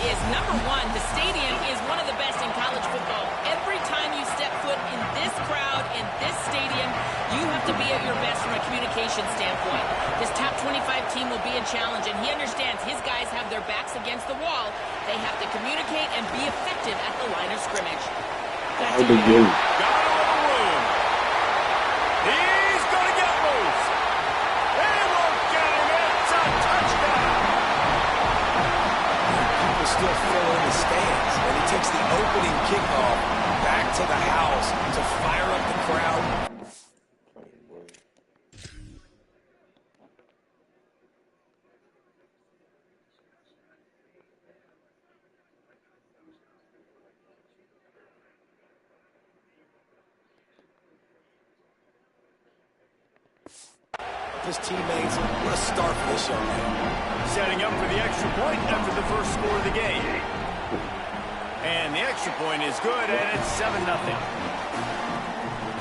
is, number one, the stadium is one of the best in college football. Every time you step foot in this crowd, in this stadium, you have to be at your best from a communication standpoint. This top 25 team will be a challenge, and he understands his guys have their backs against the wall. They have to communicate and be effective at the line of scrimmage. Got a little room. He's going to get loose. They won't get him. It's a touchdown. People still fill in the stands, and he takes the opening kickoff back to the house to fire up the crowd. His teammates, what a start for this young man. Setting up for the extra point after the first score of the game. And the extra point is good, and it's 7-0.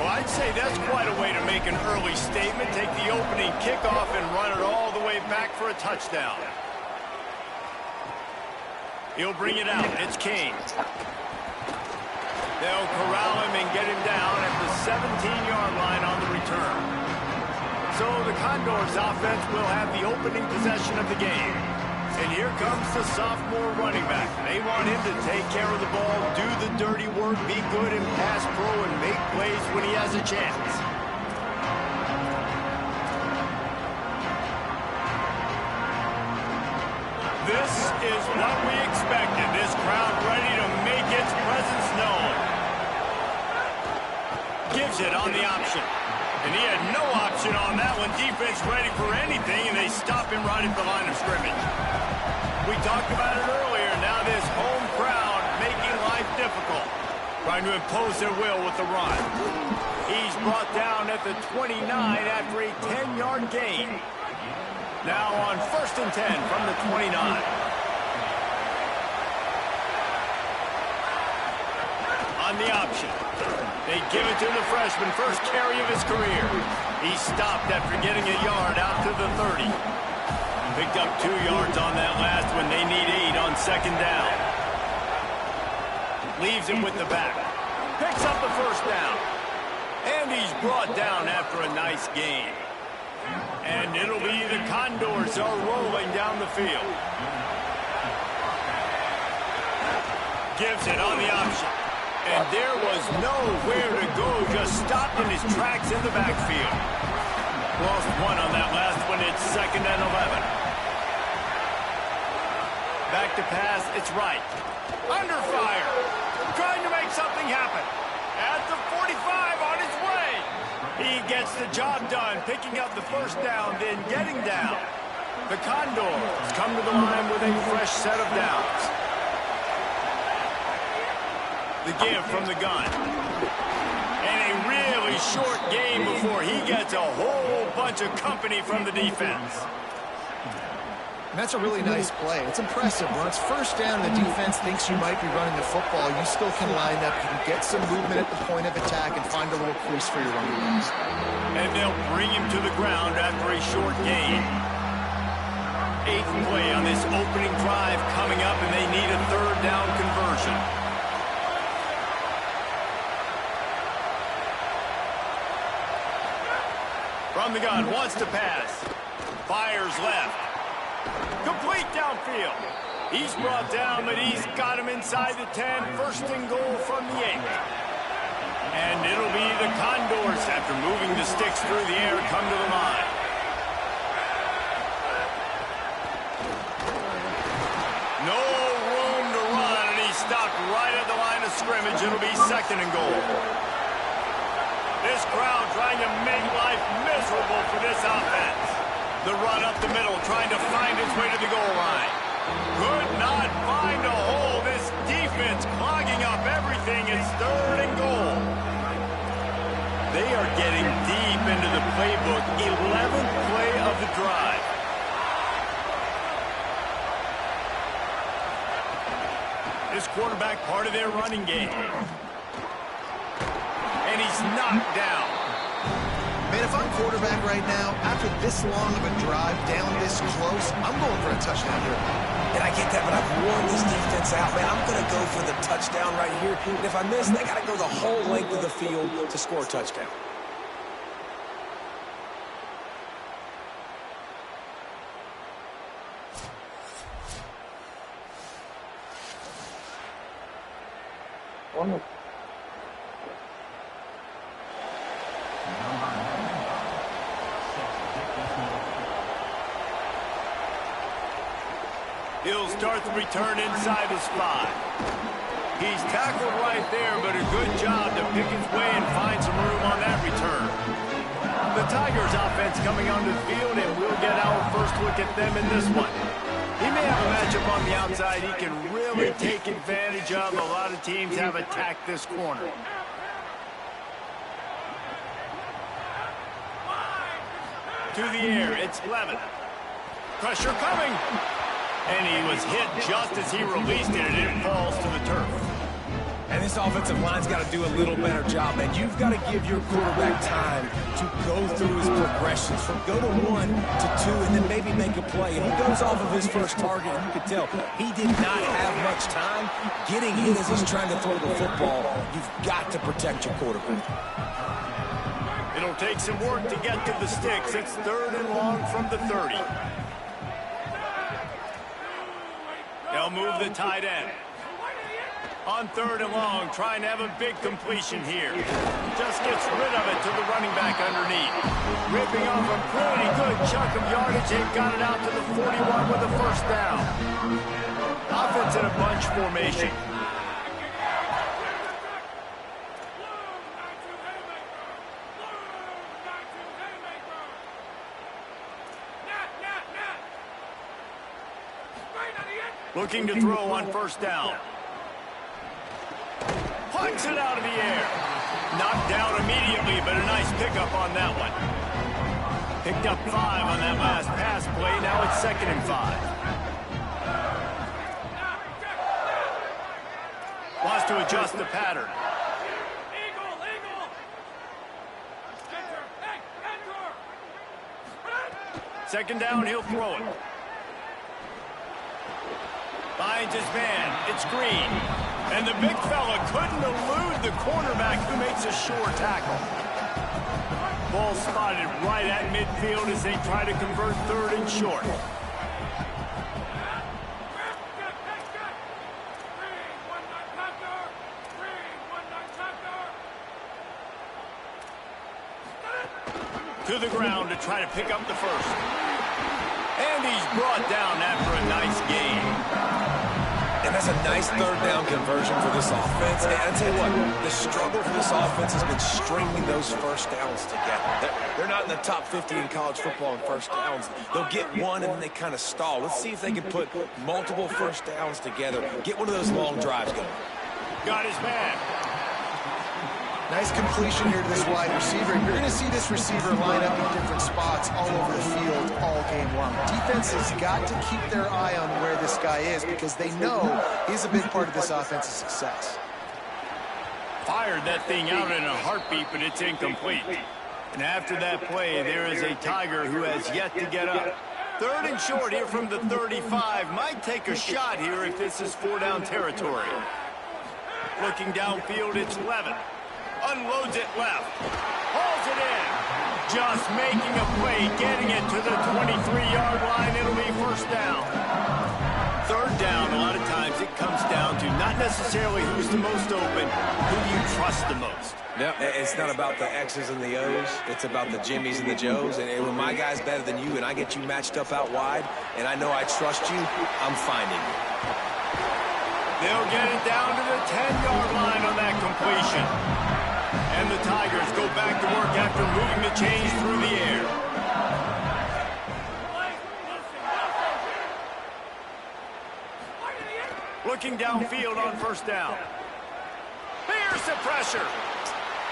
Well, I'd say that's quite a way to make an early statement. Take the opening kickoff and run it all the way back for a touchdown. He'll bring it out. It's Kane. They'll corral him and get him down at the 17-yard line on the return. So the Condors offense will have the opening possession of the game. And here comes the sophomore running back. They want him to take care of the ball, do the dirty work, be good in pass pro, and make plays when he has a chance. This is what we expected. This crowd ready to make its presence known. Gives it on the option. And he had no option on that one. Defense ready for anything, and they stop him right at the line of scrimmage. We talked about it earlier. Now this home crowd making life difficult. Trying to impose their will with the run. He's brought down at the 29 after a 10-yard gain. Now on 1st and 10 from the 29. On the option. They give it to the freshman, first carry of his career. He stopped after getting a yard out to the 30. Picked up 2 yards on that last one. They need 8 on 2nd down. Leaves him with the back. Picks up the first down. And he's brought down after a nice gain. And it'll be the Condors are rolling down the field. Gives it on the option. And there was nowhere to go, just stopped in his tracks in the backfield. Lost 1 on that last one. It's 2nd and 11. Back to pass. It's right. Under fire. Trying to make something happen. At the 45 on his way. He gets the job done, picking up the first down, then getting down. The Condors come to the line with a fresh set of downs. The give from the gun. And a really short game before he gets a whole bunch of company from the defense. And that's a really nice play. It's impressive. When it's first down, the defense thinks you might be running the football. You still can line up. You can get some movement at the point of attack and find a little crease for your running backs. And they'll bring him to the ground after a short gain. 8th play on this opening drive coming up, and they need a 3rd down conversion. From the gun, wants to pass. Fires left. Complete downfield. He's brought down, but he's got him inside the 10. 1st and goal from the 8. And it'll be the Condors, after moving the sticks through the air, come to the line. No room to run, and he stopped right at the line of scrimmage. It'll be 2nd and goal. This crowd trying to make life miserable for this offense. The run up the middle, trying to find its way to the goal line. Could not find a hole. This defense clogging up everything. It's 3rd and goal. They are getting deep into the playbook. 11th play of the drive. This quarterback part of their running game. And he's knocked down. Man, if I'm quarterback right now, after this long of a drive, down this close, I'm going for a touchdown here. And I get that, but I've warned this defense chance out, man, I'm going to go for the touchdown right here. And if I miss, they got to go the whole length of the field to score a touchdown. He'll start the return inside his 5. He's tackled right there, but a good job to pick his way and find some room on that return. The Tigers offense coming onto the field, and we'll get our first look at them in this one. He may have a matchup on the outside he can really take advantage of. A lot of teams have attacked this corner. To the air, it's Levin. Pressure coming. And he was hit just as he released it, and it falls to the turf. And this offensive line's got to do a little better job, man. You've got to give your quarterback time to go through his progressions, from go to 1 to 2, and then maybe make a play. And he goes off of his first target, and you can tell he did not have much time getting hit as he's trying to throw the football. You've got to protect your quarterback. It'll take some work to get to the sticks. It's 3rd and long from the 30. They'll move the tight end. On 3rd and long, trying to have a big completion here. Just gets rid of it to the running back underneath. Ripping off a pretty good chunk of yardage. They've got it out to the 41 with a first down. Offense in a bunch formation. Looking to throw on first down. Punts it out of the air. Knocked down immediately, but a nice pickup on that one. Picked up 5 on that last pass play. Now it's 2nd and 5. Wants to adjust the pattern. Second down, he'll throw it. Finds his man. It's Green. And the big fella couldn't elude the cornerback who makes a sure tackle. Ball spotted right at midfield as they try to convert 3rd and short. To the ground to try to pick up the first. And he's brought down after a nice gain. And that's a nice 3rd down conversion for this offense. And I tell you what, the struggle for this offense has been stringing those first downs together. They're not in the top 50 in college football in first downs. They'll get one and then they kind of stall. Let's see if they can put multiple first downs together. Get one of those long drives going. Got his man. Nice completion here to this wide receiver. You're going to see this receiver line up in different spots all over the field all game long. Defense has got to keep their eye on where this guy is because they know he's a big part of this offense's success. Fired that thing out in a heartbeat, but it's incomplete. And after that play, there is a Tiger who has yet to get up. 3rd and short here from the 35. Might take a shot here if this is 4-down territory. Looking downfield, it's Levin. Unloads it left. Hauls it in. Just making a play, getting it to the 23-yard line. It'll be first down. 3rd down, a lot of times it comes down to not necessarily who's the most open, who do you trust the most. No, it's not about the X's and the O's. It's about the Jimmys and the Joes. And when my guy's better than you and I get you matched up out wide, and I know I trust you, I'm finding you. They'll get it down to the 10-yard line on that completion. And the Tigers go back to work after moving the chains through the air. Looking downfield on first down. Here's the pressure.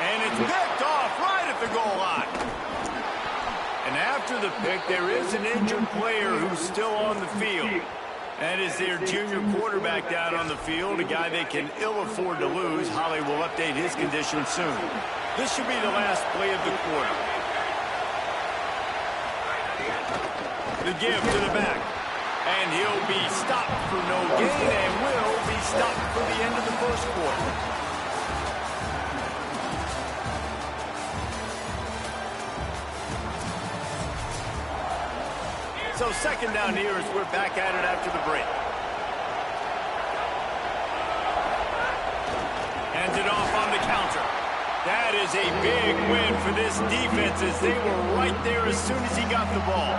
And it's picked off right at the goal line. And after the pick, there is an injured player who's still on the field. That is their junior quarterback down on the field, a guy they can ill afford to lose. Holly will update his condition soon. This should be the last play of the quarter. The give to the back. And he'll be stopped for no gain and will be stopped for the end of the first quarter. So second down here as we're back at it after the break. Hands it off on the counter. That is a big win for this defense as they were right there as soon as he got the ball.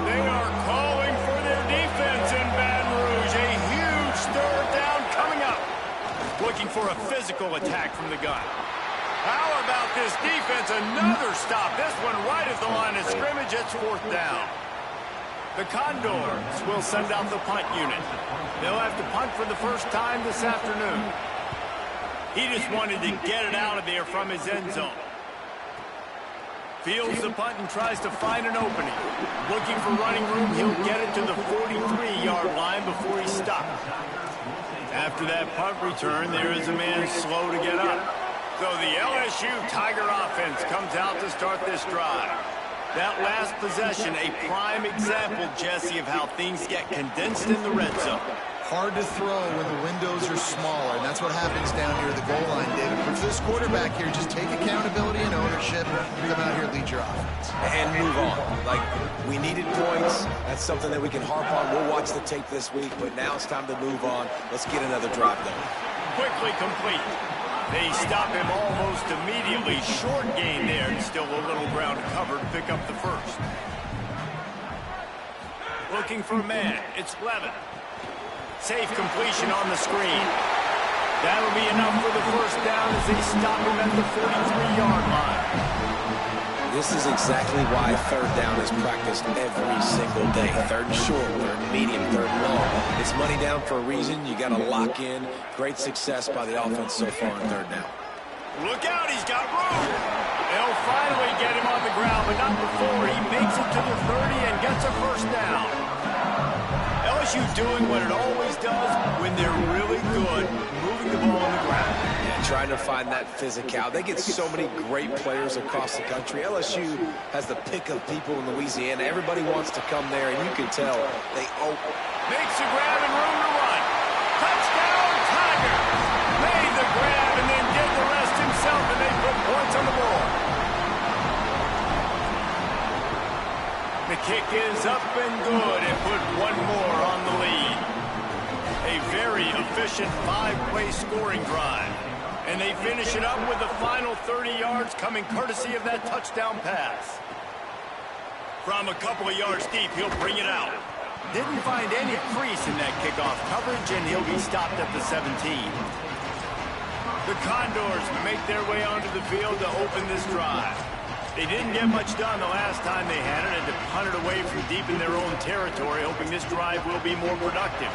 They are calling for their defense in Baton Rouge. A huge third down coming up. Looking for a physical attack from the gun. How about this defense? Another stop. This one right at the line of scrimmage. It's fourth down. The Condors will send out the punt unit. They'll have to punt for the first time this afternoon. He just wanted to get it out of there from his end zone. Fields the punt and tries to find an opening. Looking for running room, he'll get it to the 43-yard line before he stops. After that punt return, there is a man slow to get up. So the LSU Tiger offense comes out to start this drive. That last possession, a prime example, Jesse, of how things get condensed in the red zone. Hard to throw when the windows are smaller, and that's what happens down near the goal line, David. For this quarterback here, just take accountability and ownership and come out here and lead your offense. And move on. Like, we needed points. That's something that we can harp on. We'll watch the tape this week, but now it's time to move on. Let's get another drive done. Quickly complete. They stop him almost immediately. Short gain there, and still a little ground covered. Pick up the first. Looking for a man. It's Levin. Safe completion on the screen. That'll be enough for the first down as they stop him at the 43-yard line. This is exactly why third down is practiced every single day. Third and short, third and medium, third and long. It's money down for a reason. You got to lock in. Great success by the offense so far on third down. Look out, he's got room. They'll finally get him on the ground, but not before he makes it to the 30 and gets a first down. LSU doing what it always does when they're really good, moving the ball on the ground. Yeah, trying to find that physicality. They get so many great players across the country. LSU has the pick of people in Louisiana. Everybody wants to come there, and you can tell they open. Makes the grab and room to run. Touchdown, Tigers! Made the grab and then did the rest himself, and they put points on the board. The kick is up and good and put one more on the lead. A very efficient five-play scoring drive. And they finish it up with the final 30 yards coming courtesy of that touchdown pass. From a couple of yards deep, he'll bring it out. Didn't find any crease in that kickoff coverage, and he'll be stopped at the 17. The Condors make their way onto the field to open this drive. They didn't get much done the last time they had it, and to punt it away from deep in their own territory, hoping this drive will be more productive.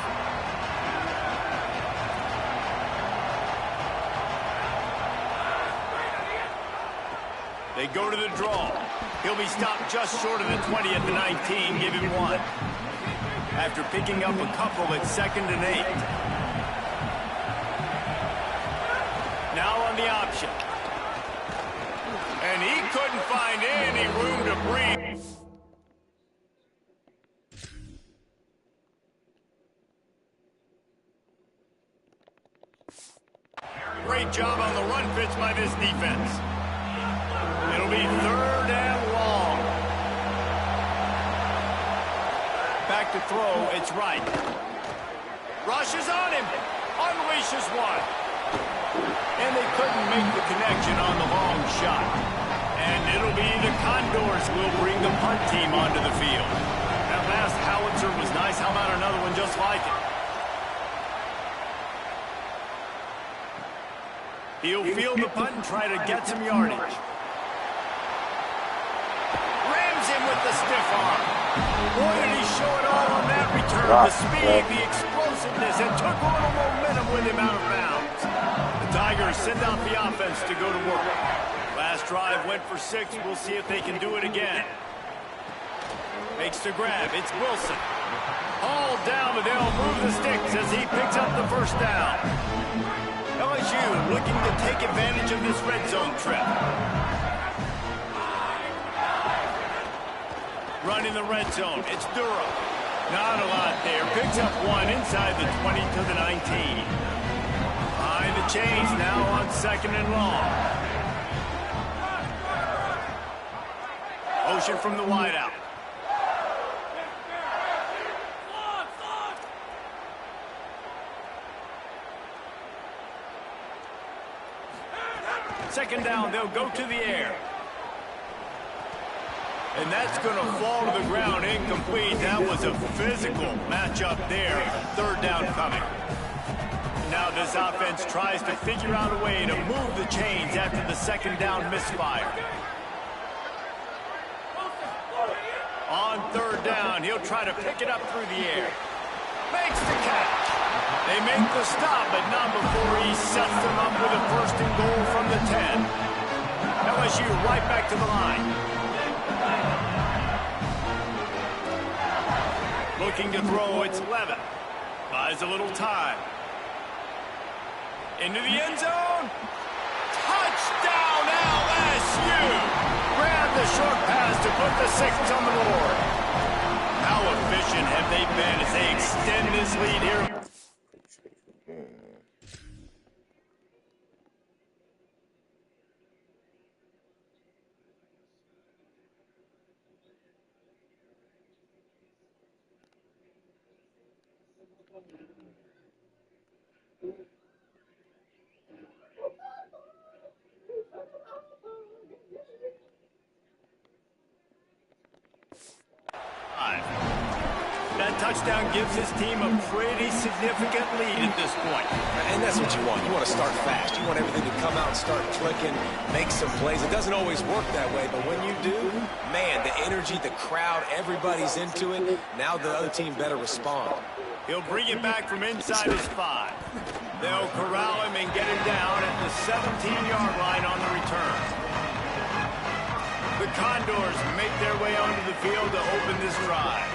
They go to the draw. He'll be stopped just short of the 20 at the 19, give him one. After picking up a couple at 2nd and 8. Now on the option. And he couldn't find any room to breathe. Great job on the run fits by this defense. It'll be 3rd and long. Back to throw, it's right. Rushes on him. Unleashes one. And they couldn't make the connection on the long shot. And it'll be the Condors will bring the punt team onto the field. That last howitzer was nice. How about another one just like it? He'll field the punt and try to get some yardage. Rams him with the stiff arm. Boy, did he show it all on that return. The speed, the explosiveness, and took a little momentum with him out of bounds. The Tigers send out the offense to go to work. Last drive went for 6. We'll see if they can do it again. Makes the grab. It's Wilson. All down, but they'll move the sticks as he picks up the first down. LSU looking to take advantage of this red zone trip. Running the red zone. It's Durham. Not a lot there. Picks up one inside the 20 to the 19. Behind the chains now on 2nd and long. Motion from the wideout. Second down, they'll go to the air. And that's going to fall to the ground incomplete. That was a physical matchup there. 3rd down coming. Now this offense tries to figure out a way to move the chains after the 2nd down misfire. On 3rd down, he'll try to pick it up through the air. Makes the catch. They make the stop, but not before he sets them up with a 1st and goal from the 10. LSU right back to the line. Looking to throw, it's Levitt. Buys a little time. Into the end zone. Touchdown, LSU! Grab the short pass to put the 6 on the board. How efficient have they been as they extend this lead here? That touchdown gives his team a pretty significant lead at this point. And that's what you want. You want to start fast. You want everything to come out and start clicking, make some plays. It doesn't always work that way, but when you do, man, the energy, the crowd, everybody's into it. Now the other team better respond. He'll bring it back from inside his 5. They'll corral him and get him down at the 17-yard line on the return. The Condors make their way onto the field to open this drive.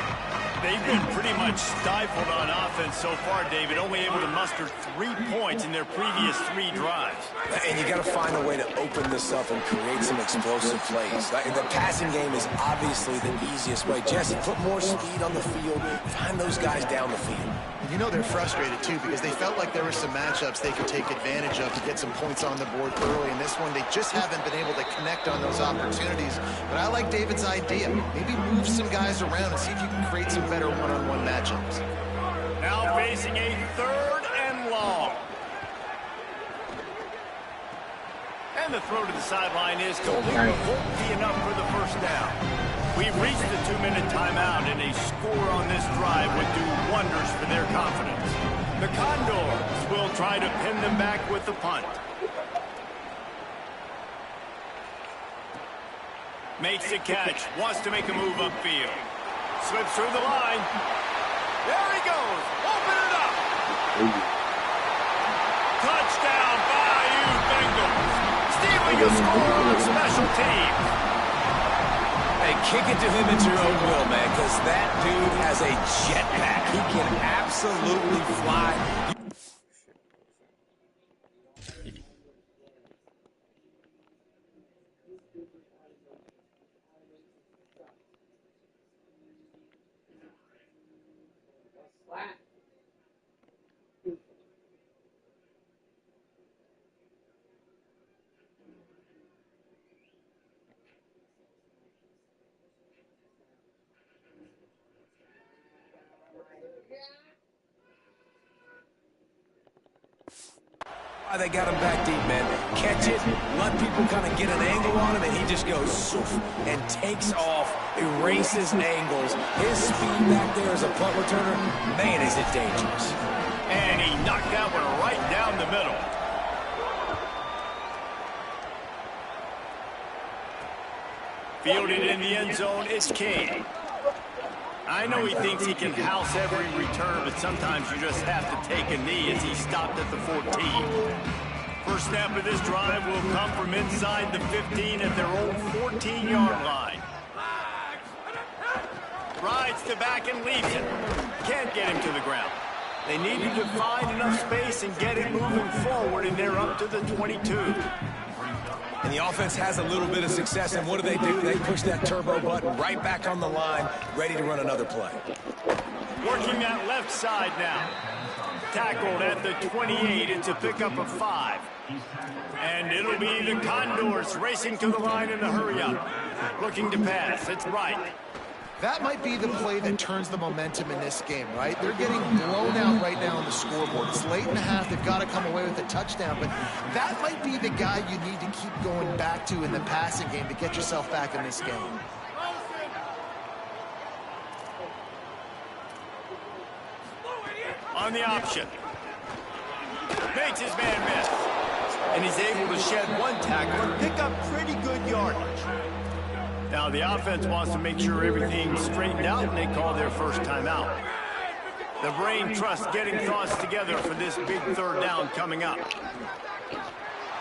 They've been pretty much stifled on offense so far, David, only able to muster 3 points in their previous 3 drives. And you got to find a way to open this up and create some explosive plays. The passing game is obviously the easiest way. Jesse, put more speed on the field. Find those guys down the field. You know they're frustrated, too, because they felt like there were some matchups they could take advantage of to get some points on the board early. In this one, they just haven't been able to connect on those opportunities. But I like David's idea. Maybe move some guys around and see if you can create some better one-on-one matchups. Now facing a 3rd and long. And the throw to the sideline is complete. Won't be enough for the 1st down. We've reached the 2-minute timeout, and a score on this drive would do wonders for their confidence. The Condors will try to pin them back with the punt. Makes the catch, wants to make a move upfield. Slips through the line. There he goes. Open it up. Touchdown, Bayou Bengals. Stealing a score on special teams. Hey, kick it to him at your own will, man, because that dude has a jetpack. He can absolutely fly. They got him back deep, man. Catch it, let people kind of get an angle on him, and he just goes soof, and takes off, erases angles. His speed back there as a punt returner, man, is it dangerous. And he knocked that one right down the middle. Fielded in the end zone, it's King. I know he thinks he can house every return, but sometimes you just have to take a knee as he stopped at the 14. First snap of this drive will come from inside the 15 at their own 14-yard line. Rides to back and leaves it. Can't get him to the ground. They needed to find enough space and get it moving forward, and they're up to the 22. And the offense has a little bit of success, and what do? They push that turbo button right back on the line, ready to run another play. Working that left side now. Tackled at the 28. It's a pickup of 5. And it'll be the Condors racing to the line in the hurry-up. Looking to pass. It's right. That might be the play that turns the momentum in this game, right? They're getting blown out right now on the scoreboard. It's late in the half. They've got to come away with a touchdown. But that might be the guy you need to keep going back to in the passing game to get yourself back in this game. On the option. Makes his man miss. And he's able to shed one tackle and pick up pretty good yardage. Now the offense wants to make sure everything's straightened out, and they call their first timeout. The brain trust getting thoughts together for this big third down coming up.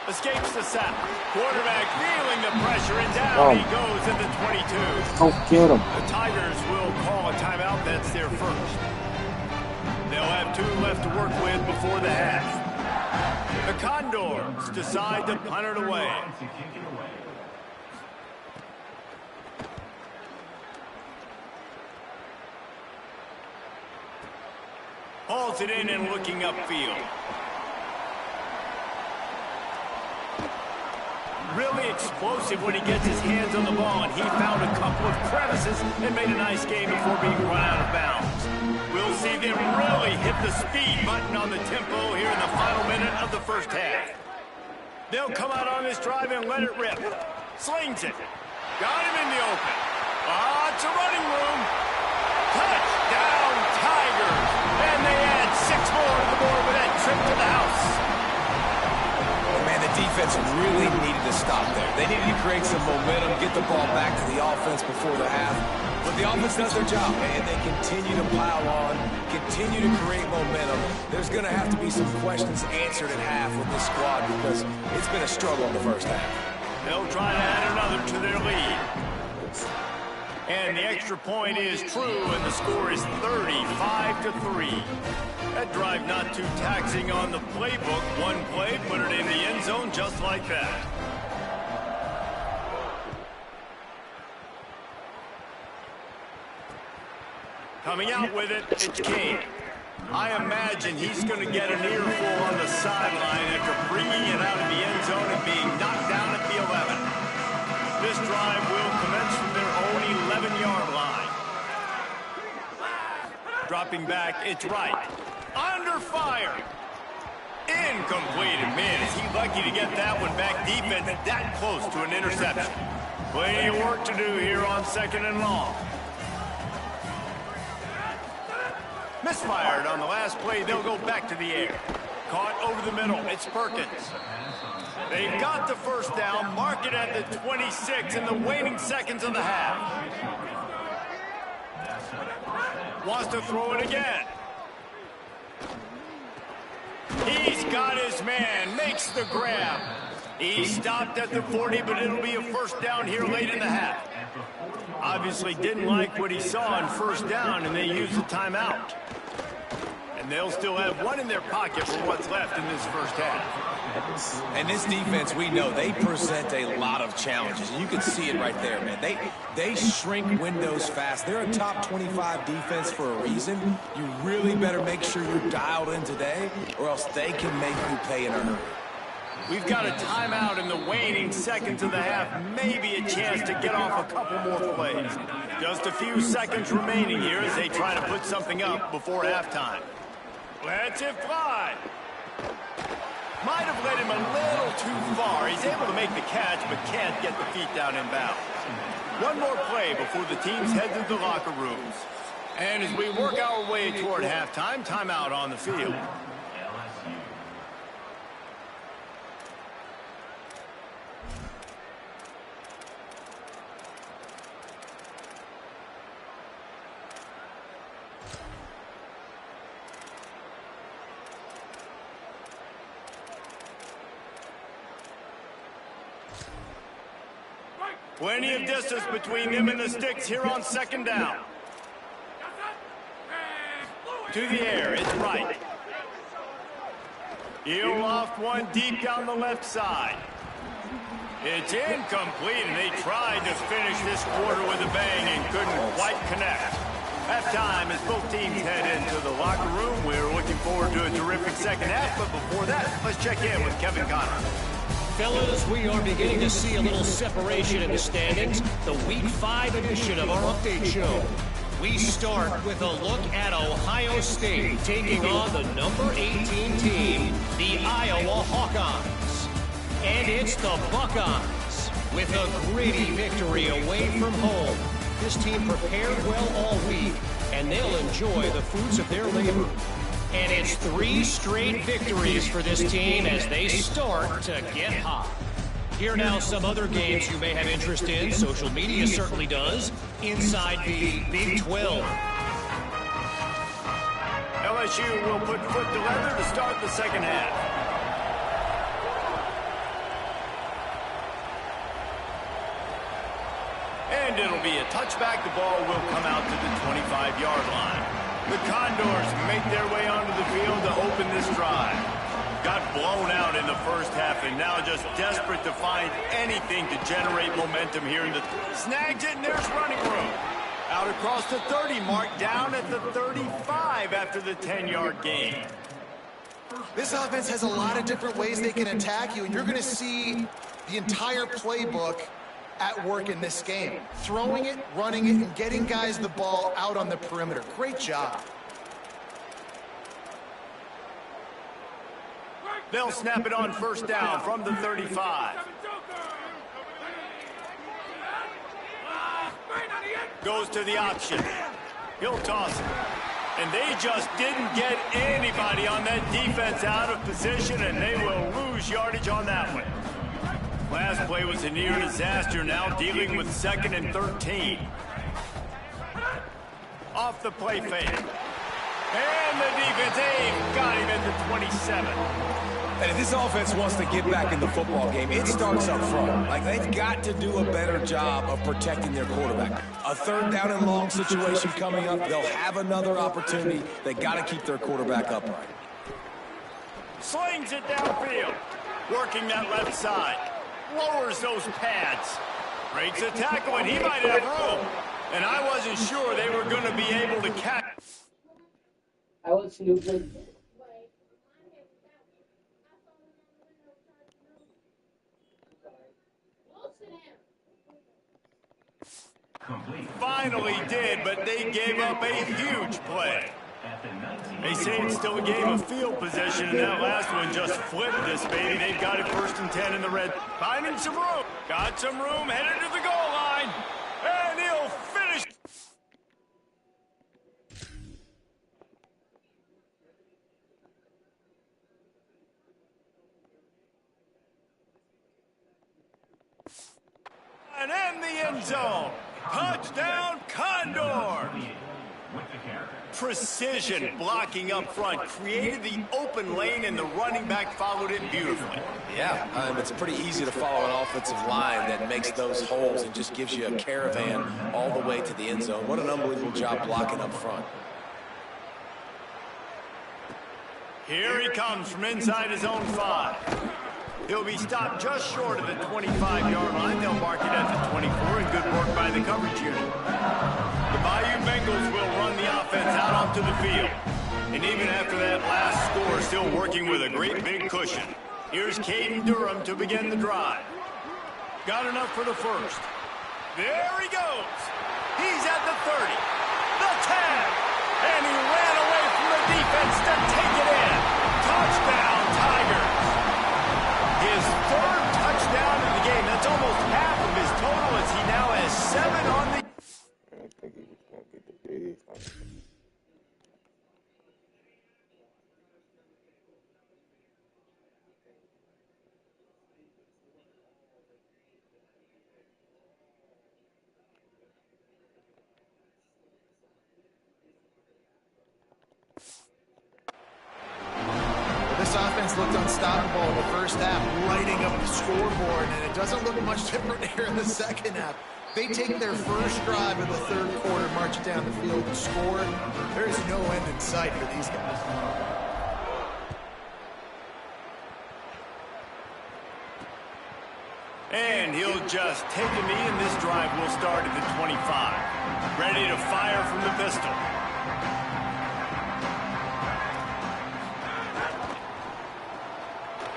Escapes the sack. Quarterback feeling the pressure, and down he goes at the 22. Don't get him. The Tigers will call a timeout. That's their first. They'll have 2 left to work with before the half. The Condors decide to punt it away. Hauls it in and looking upfield. Really explosive when he gets his hands on the ball, and he found a couple of crevices and made a nice game before being run out of bounds. We'll see them really hit the speed button on the tempo here in the final minute of the first half. They'll come out on this drive and let it rip. Slings it. Got him in the open. Lots of running room. Touchdown, Tigers. And they add 6 more to the board with that trip to the house. Oh, man, the defense really needed to stop there. They needed to create some momentum, get the ball back to the offense before the half. But the offense does their job, and they continue to pile on, continue to create momentum. There's going to have to be some questions answered at half with this squad because it's been a struggle in the first half. They'll try to add another to their lead. And the extra point is true, and the score is 35-3. That drive not too taxing on the playbook. One play, put it in the end zone just like that. Coming out with it, it's King. I imagine he's going to get an earful on the sideline after bringing it out of the end zone and being knocked down at the 11. This drive will commence from their own 11-yard line. Dropping back, it's right. Under fire. Incomplete. Man, is he lucky to get that one back. Defense that close to an interception. Plenty of work to do here on 2nd and long. Misfired on the last play. They'll go back to the air. Caught over the middle. It's Perkins. They've got the first down. Mark it at the 26 in the waning seconds of the half. Wants to throw it again. He's got his man. Makes the grab. He stopped at the 40, but it'll be a first down here late in the half. Obviously didn't like what he saw on first down, and they used the timeout. And they'll still have one in their pocket for what's left in this first half. And this defense, we know, they present a lot of challenges. You can see it right there, man. They shrink windows fast. They're a top 25 defense for a reason. You really better make sure you're dialed in today, or else they can make you pay in a hurry. We've got a timeout in the waning seconds of the half. Maybe a chance to get off a couple more plays. Just a few seconds remaining here as they try to put something up before halftime. Lets it fly. Might have led him a little too far. He's able to make the catch, but can't get the feet down in bounds. One more play before the teams head to the locker rooms. And as we work our way toward halftime, timeout on the field. Plenty of distance between them and the sticks here on 2nd down. To the air, it's right. He'll loft one deep down the left side. It's incomplete, and they tried to finish this quarter with a bang and couldn't quite connect. Halftime as both teams head into the locker room. We're looking forward to a terrific second half, but before that, let's check in with Kevin Connor. Fellas, we are beginning to see a little separation in the standings. The Week 5 edition of our update show. We start with a look at Ohio State taking on the number 18 team, the Iowa Hawkeyes. And it's the Buckeyes with a gritty victory away from home. This team prepared well all week, and they'll enjoy the fruits of their labor. And it's 3 straight victories for this team as they start to get hot. Here now some other games you may have interest in. Social media certainly does. Inside the Big 12. LSU will put foot to leather to start the second half. And it'll be a touchback. The ball will come out to the 25-yard line. The Condors make their way onto the field to open this drive. Got blown out in the first half and now just desperate to find anything to generate momentum here in the... Snags it and there's running room. Out across the 30 mark, down at the 35 after the 10-yard gain. This offense has a lot of different ways they can attack you, and you're going to see the entire playbook at work in this game. Throwing it, running it, and getting guys the ball out on the perimeter. Great job. They'll snap it on first down from the 35. Goes to the option. He'll toss it. And they just didn't get anybody on that defense out of position, and they will lose yardage on that one. Last play was a near disaster, now dealing with 2nd and 13. Off the play fake. And the defense, got him at the 27. And if this offense wants to get back in the football game, it starts up front. Like, they've got to do a better job of protecting their quarterback. A 3rd down and long situation coming up. They'll have another opportunity. They got to keep their quarterback upright. Slings it downfield. Working that left side. Lowers those pads. Breaks a tackle, and he might have room. And I wasn't sure they were going to be able to catch. I was snooping. Finally did, but they gave up a huge play. They say it's still a game of field position, and that last one just flipped this baby. They've got it 1st and 10 in the red. Finding some room. Got some room, headed to the goal line. And he'll finish. And in the end zone. Touchdown, Condor! Precision blocking up front created the open lane, and the running back followed it beautifully. Yeah, it's pretty easy to follow an offensive line that makes those holes and just gives you a caravan all the way to the end zone. What an unbelievable job blocking up front. Here he comes from inside his own 5. He'll be stopped just short of the 25-yard line. They'll mark it at the 24, and good work by the coverage unit. The Bayou Bengals will run the offense out onto the field. And even after that last score, still working with a great big cushion. Here's Caden Durham to begin the drive. Got enough for the first. There he goes. He's at the 30, the 10, and he ran away from the defense to take it in. Touchdown, Tigers. His 3rd touchdown in the game. That's almost half of his total, as he now has 7 on the... I think he was going to get the big. This offense looked unstoppable in the first half, lighting up the scoreboard, and it doesn't look much different here in the second half. They take their first drive in the 3rd quarter, march down the field and score. There's no end in sight for these guys. And he'll just take a knee, and this drive will start at the 25. Ready to fire from the pistol.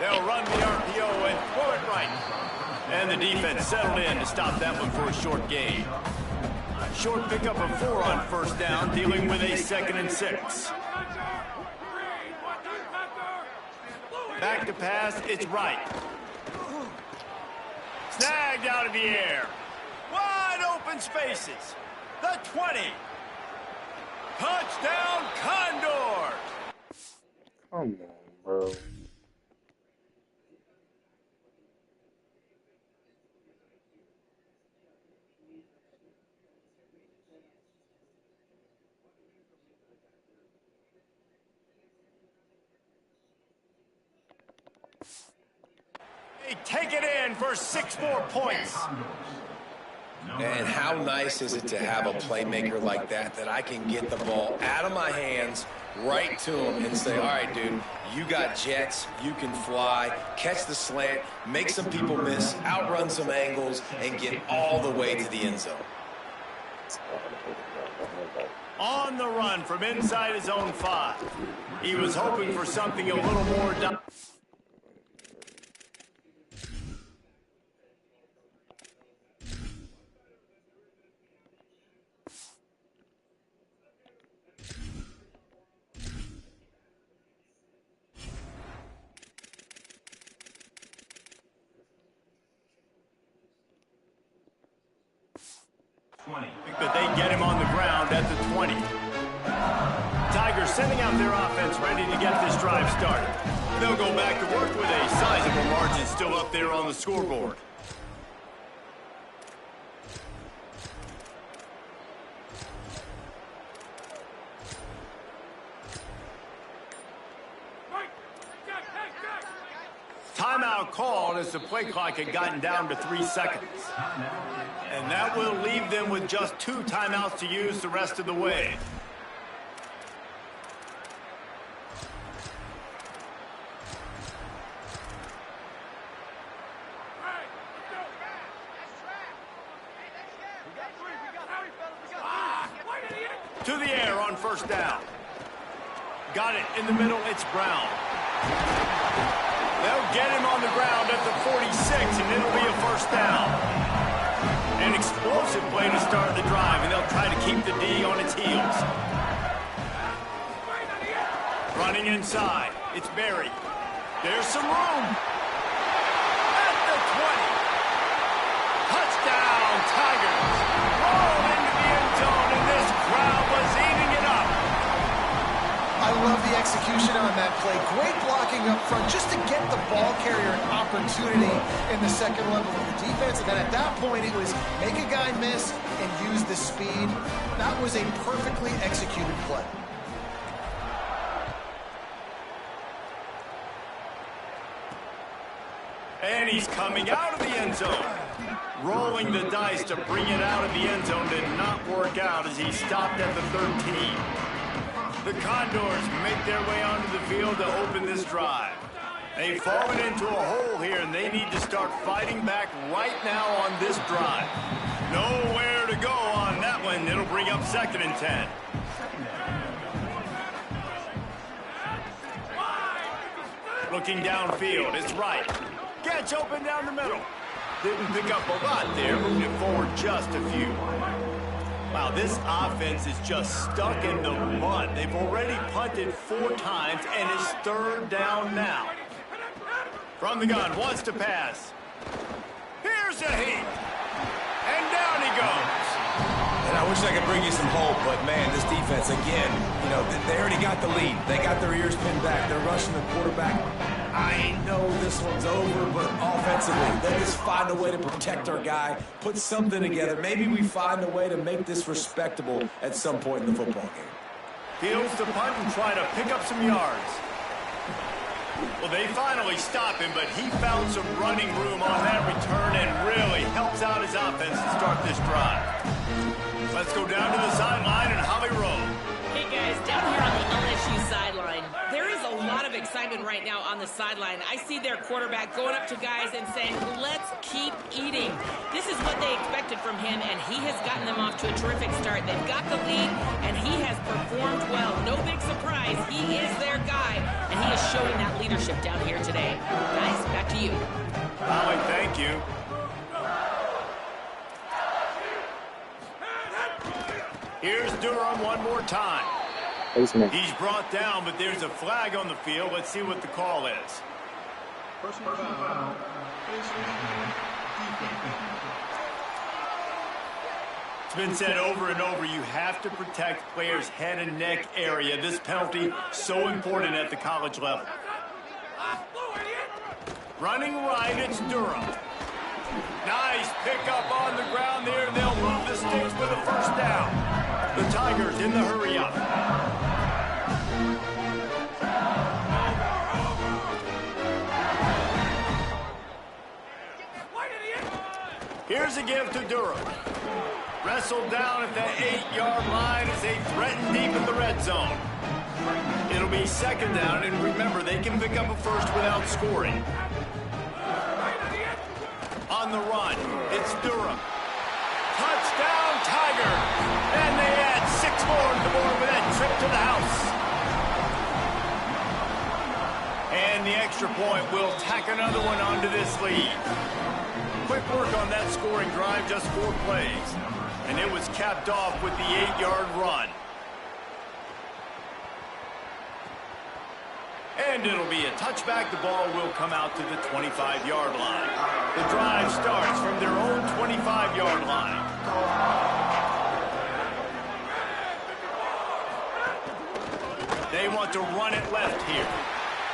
They'll run the RPO and throw it right. And the defense settled in to stop that one for a short gain. Short pickup of 4 on first down, dealing with a 2nd and 6. Back to pass, it's right. Snagged out of the air. Wide open spaces. The 20. Touchdown, Condors. Come on, bro. They take it in for 6 more points. And how nice is it to have a playmaker like that I can get the ball out of my hands right to him and say, all right, dude, you got jets, you can fly, catch the slant, make some people miss, outrun some angles, and get all the way to the end zone. On the run from inside his own 5. He was hoping for something a little more... 20. But they get him on the ground at the 20. Tigers sending out their offense ready to get this drive started. They'll go back to work with a sizable margin still up there on the scoreboard. Timeout called as the play clock had gotten down to 3 seconds. And that will leave them with just 2 timeouts to use the rest of the way. To the air on first down. Got it in the middle, it's Brown. They'll get him on the ground at the 46, and it'll be a first down. An explosive play to start the drive, and they'll try to keep the D on its heels. Running inside, it's Berry. There's some room. At the 20. Touchdown, Tigers. Roll into the end zone, and this crowd was eating it up. I love the execution on that play. Great blocking up front just to get the ball carrier an opportunity in the second level of the defense. And then at that point, it was make a guy miss and use the speed. That was a perfectly executed play. And he's coming out of the end zone. Rolling the dice to bring it out of the end zone did not work out as he stopped at the 13. The Condors make their way onto the field to open this drive. They've fallen into a hole here, and they need to start fighting back right now on this drive. Nowhere to go on that one. It'll bring up 2nd and 10. Looking downfield, it's right. Gets open down the middle. Didn't pick up a lot there, moving it forward just a few. Wow, this offense is just stuck in the mud. They've already punted 4 times, and it's 3rd down now. From the gun, wants to pass. Here's a heat. And down he goes. And I wish I could bring you some hope, but, man, this defense, again, you know, they already got the lead. They got their ears pinned back. They're rushing the quarterback. I know this one's over, but offensively, they just find a way to protect our guy, put something together. Maybe we find a way to make this respectable at some point in the football game. Fields to punt and try to pick up some yards. Well, they finally stop him, but he found some running room on that return and really helps out his offense to start this drive. Let's go down to the sideline and Holly Rowe. Hey, guys, down here on the LSU sideline, there is a lot of excitement right now on the sideline. I see their quarterback going up to guys and saying, let's keep eating. This is what they expected from him, and he has gotten them off to a terrific start. They've got the lead, and he has performed well. No big surprise. He is their guy, and he is showing that leadership down here today. Guys, back to you. Holly, thank you. Here's Durham one more time. He's brought down, but there's a flag on the field. Let's see what the call is. Personal foul. It's been said over and over, you have to protect players' head and neck area. This penalty so important at the college level. Running right, it's Durham. Nice pickup on the ground there, and they'll move the sticks with a first down. The Tigers in the hurry-up. Here's a give to Durham. Wrestled down at the 8-yard line as they threaten deep in the red zone. It'll be second down, and remember, they can pick up a first without scoring. On the run, it's Durham. Touchdown, Tiger! And they add 6 more to the board with that trip to the house. And the extra point will tack another one onto this lead. Quick work on that scoring drive, just 4 plays. And it was capped off with the 8-yard run. And it'll be a touchback. The ball will come out to the 25-yard line. The drive starts from their own 25-yard line. They want to run it left here.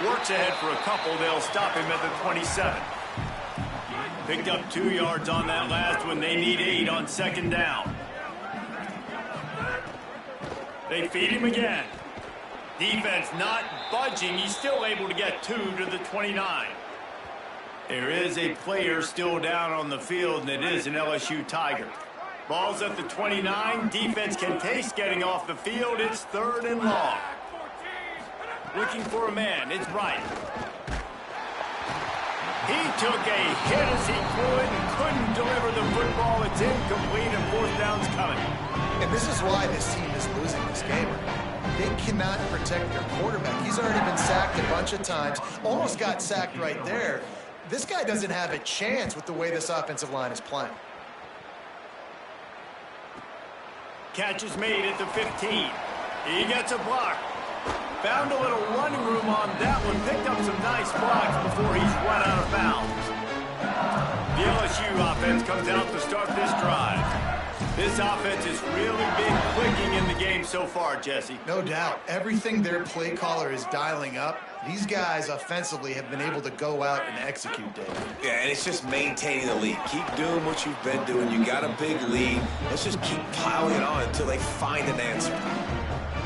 Works ahead for a couple. They'll stop him at the 27. Picked up 2 yards on that last one. They need 8 on second down. They feed him again. Defense not budging. He's still able to get 2 to the 29. There is a player still down on the field, and it is an LSU Tiger. Ball's at the 29. Defense can taste getting off the field. It's 3rd and long. Looking for a man. It's Wright. He took a hit as he could and couldn't deliver the football. It's incomplete, and 4th down's coming. And this is why this team is losing this game. They cannot protect their quarterback. He's already been sacked a bunch of times. Almost got sacked right there. This guy doesn't have a chance with the way this offensive line is playing. Catch is made at the 15. He gets a block. Found a little running room on that one. Picked up some nice blocks before he's run out of bounds. The LSU offense comes out to start this drive. This offense has really been clicking in the game so far, Jesse. No doubt. Everything their play caller is dialing up, these guys offensively have been able to go out and execute, Dave. Yeah, and it's just maintaining the lead. Keep doing what you've been doing. You got a big lead. Let's just keep piling on until they find an answer.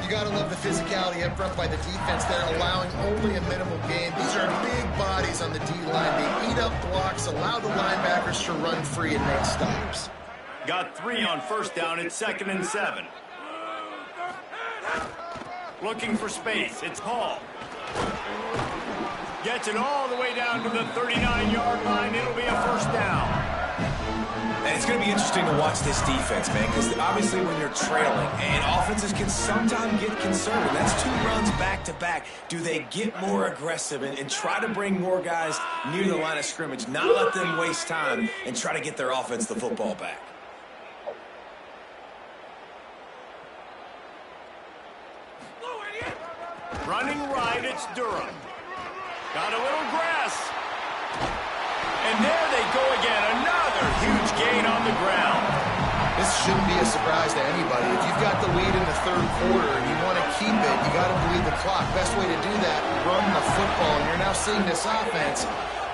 You got to love the physicality up front by the defense. They're allowing only a minimal gain. These are big bodies on the D-line. They eat up blocks, allow the linebackers to run free and make stops. Got 3 on first down. It's 2nd and 7. Looking for space. It's Hall. Gets it all the way down to the 39-yard line. It'll be a first down. And it's going to be interesting to watch this defense, man, because obviously when you're trailing, and offenses can sometimes get conservative. That's 2 runs back-to-back. Do they get more aggressive and try to bring more guys near the line of scrimmage, not let them waste time, and try to get their offense the football back? Running right, it's Durham. Got a little grass. And there they go again. Another huge gain on the ground. This shouldn't be a surprise to anybody. If you've got the lead in the 3rd quarter and you want to keep it, you got to bleed the clock. Best way to do that, run the football. And you're now seeing this offense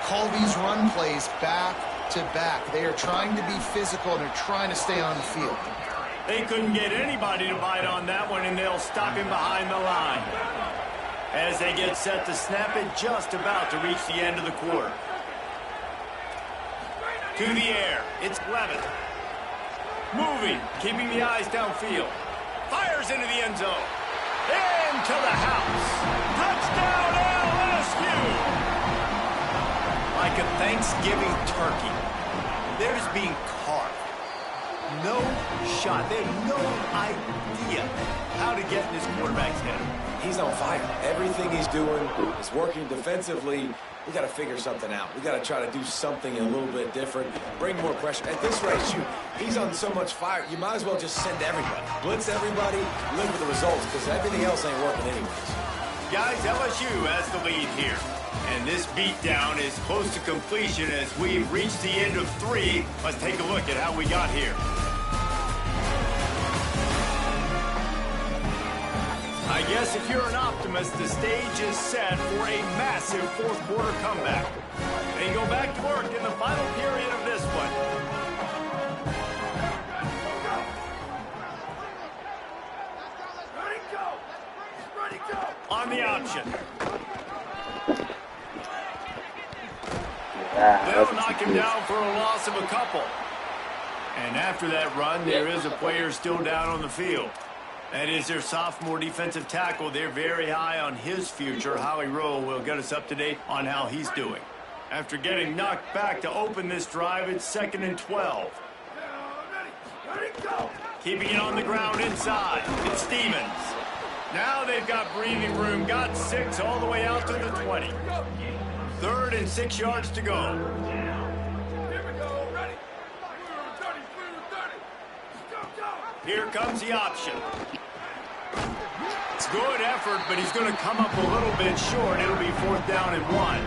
call these run plays back to back. They are trying to be physical, and they're trying to stay on the field. They couldn't get anybody to bite on that one, and they'll stop him behind the line. As they get set to snap it, just about to reach the end of the quarter. To the air, it's Levitt. Moving, keeping the eyes downfield. Fires into the end zone. Into the house. Touchdown, LSU! Thanksgiving turkey. They're just being carved. No shot. They have no idea how to get in this quarterback's head. He's on fire. Everything he's doing is working defensively. We got to figure something out. We got to try to do something a little bit different, bring more pressure. At this rate, shoot, he's on so much fire, you might as well just send everybody. Blitz everybody, live with the results, because everything else ain't working anyways. Guys, LSU has the lead here. And this beatdown is close to completion as we've reached the end of 3. Let's take a look at how we got here. I guess if you're an optimist, the stage is set for a massive fourth-quarter comeback. They go back to work in the final period of this one. On the option. They'll knock him down for a loss of a couple. And after that run, there is a player still down on the field. That is their sophomore defensive tackle. They're very high on his future. Howie Rowe will get us up to date on how he's doing. After getting knocked back to open this drive, it's 2nd and 12. Keeping it on the ground inside. It's Stevens. Now they've got breathing room. Got 6 all the way out to the 20. 3rd and 6 yards to go. Here comes the option. It's good effort, but he's going to come up a little bit short. It'll be 4th down and 1.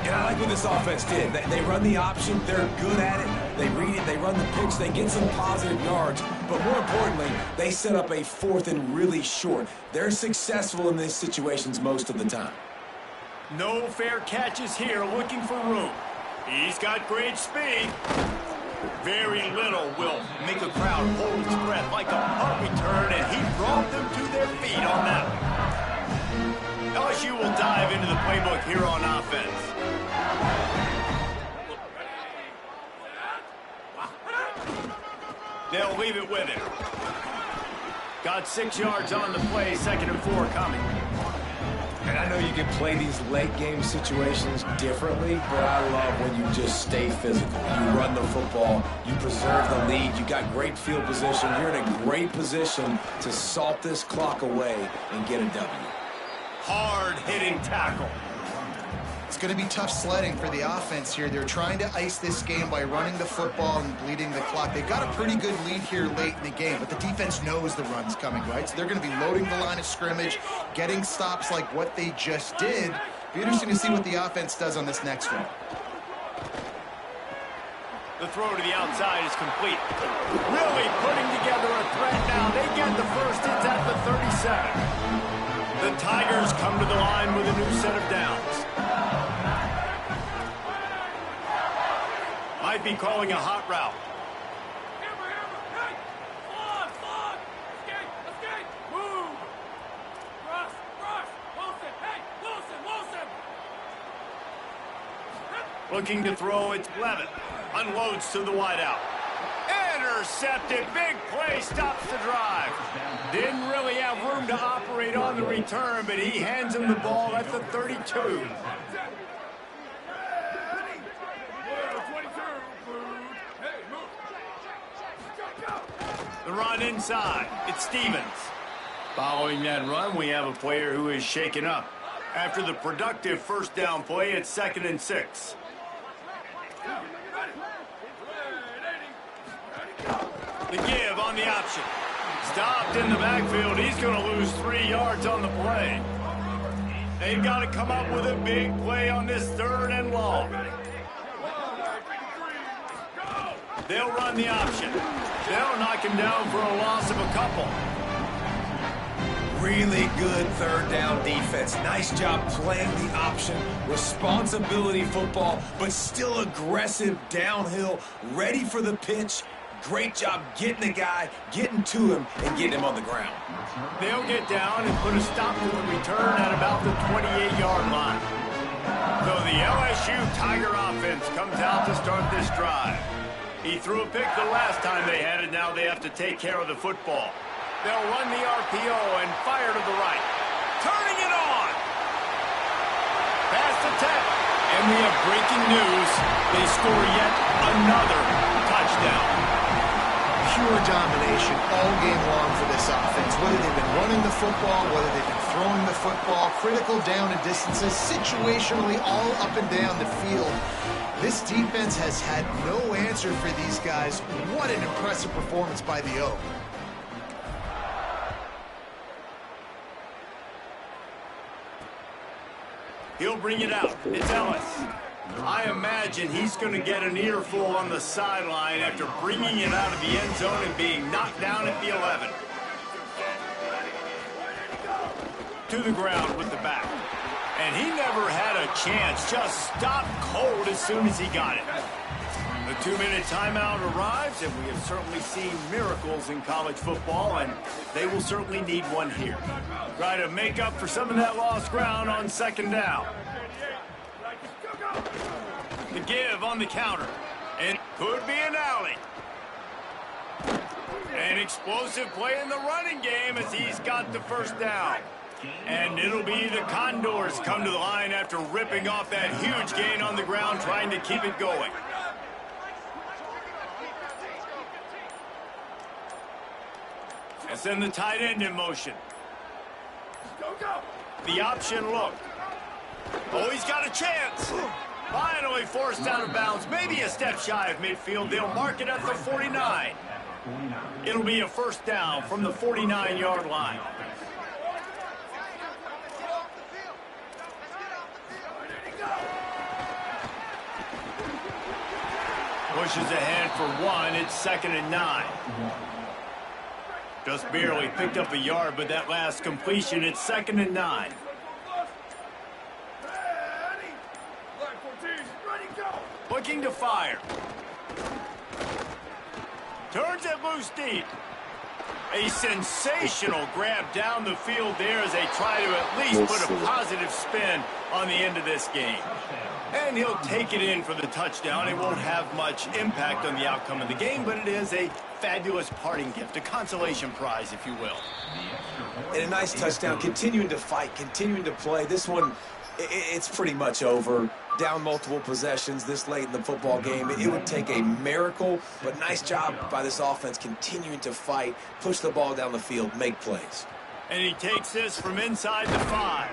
And I like what this offense did. They run the option. They're good at it. They read it. They run the pitch. They get some positive yards. But more importantly, they set up a 4th and really short. They're successful in these situations most of the time. No fair catches here, looking for room. He's got great speed. Very little will make a crowd hold its breath like a punt return, and he brought them to their feet on that one. LSU will dive into the playbook here on offense. They'll leave it with him. Got 6 yards on the play, 2nd and 4 coming. And I know you can play these late game situations differently, but I love when you just stay physical. You run the football, you preserve the lead, you got great field position. You're in a great position to salt this clock away and get a W. Hard-hitting tackle. It's going to be tough sledding for the offense here. They're trying to ice this game by running the football and bleeding the clock. They've got a pretty good lead here late in the game, but the defense knows the run's coming, right? So they're going to be loading the line of scrimmage, getting stops like what they just did. Be interesting to see what the offense does on this next one. The throw to the outside is complete. Really putting together a threat now. They get the first. It's at the 37. The Tigers come to the line with a new set of downs. Might be calling a hot route. Looking to throw, it's Levitt. Unloads to the wideout. Intercepted. Big play. Stops the drive. Didn't really have room to operate on the return, but he hands him the ball at the 32. The run inside. It's Stevens. Following that run, we have a player who is shaken up. After the productive first down play, it's 2nd and 6. The give on the option. Stopped in the backfield. He's going to lose 3 yards on the play. They've got to come up with a big play on this 3rd and long. They'll run the option. They'll knock him down for a loss of a couple. Really good 3rd down defense. Nice job playing the option. Responsibility football, but still aggressive downhill, ready for the pitch. Great job getting the guy, getting to him, and getting him on the ground. They'll get down and put a stop to the return at about the 28-yard line. So the LSU Tiger offense comes out to start this drive. He threw a pick the last time they had it. Now they have to take care of the football. They'll run the RPO and fire to the right. Turning it on. Pass to 10. And we have breaking news. They score yet another touchdown. Pure domination all game long for this offense. Whether they've been running the football, whether they've been throwing the football, critical down and distances, situationally all up and down the field. This defense has had no answer for these guys. What an impressive performance by the O. He'll bring it out. It's Ellis. I imagine he's going to get an earful on the sideline after bringing it out of the end zone and being knocked down at the 11. To the ground with the back. And he never had a chance. Just stopped cold as soon as he got it. The 2-minute timeout arrives, and we have certainly seen miracles in college football, and they will certainly need one here. Try to make up for some of that lost ground on second down. The give on the counter. And could be an alley. An explosive play in the running game as he's got the first down. And it'll be the Condors come to the line after ripping off that huge gain on the ground, trying to keep it going. And send the tight end in motion. The option look. Oh, he's got a chance. Finally forced out of bounds. Maybe a step shy of midfield. They'll mark it at the 49. It'll be a first down from the 49-yard line. Pushes ahead for one. It's 2nd and 9. Just barely picked up a yard, but that last completion, it's 2nd and 9. Looking to fire. Turns it loose deep. A sensational grab down the field there as they try to at least put a positive spin on the end of this game. And he'll take it in for the touchdown. It won't have much impact on the outcome of the game, but it is a fabulous parting gift, a consolation prize, if you will. And a nice touchdown, continuing to fight, continuing to play. This one, it's pretty much over. Down multiple possessions this late in the football game. It would take a miracle, but nice job by this offense continuing to fight, push the ball down the field, make plays. And he takes this from inside the 5.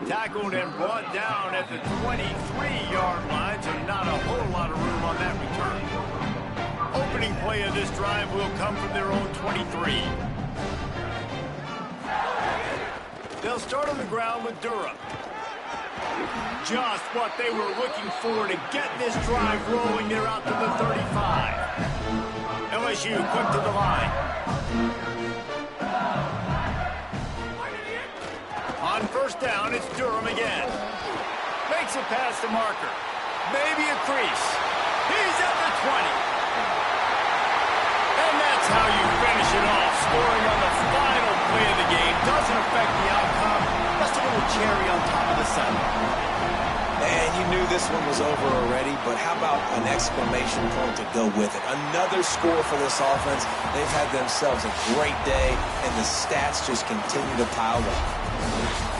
Tackled and brought down at the 23-yard line, so not a whole lot of room on that return. Opening play of this drive will come from their own 23. They'll start on the ground with Durham. Just what they were looking for to get this drive rolling. They're out to the 35. LSU quick to the line. On first down, it's Durham again. Makes it past the marker. Maybe a crease. He's at the 20. And that's how you finish it off. Scoring on the final play of the game. Doesn't affect the outcome. Just a little cherry on top of the sundae. And you knew this one was over already, but how about an exclamation point to go with it? Another score for this offense. They've had themselves a great day, and the stats just continue to pile up.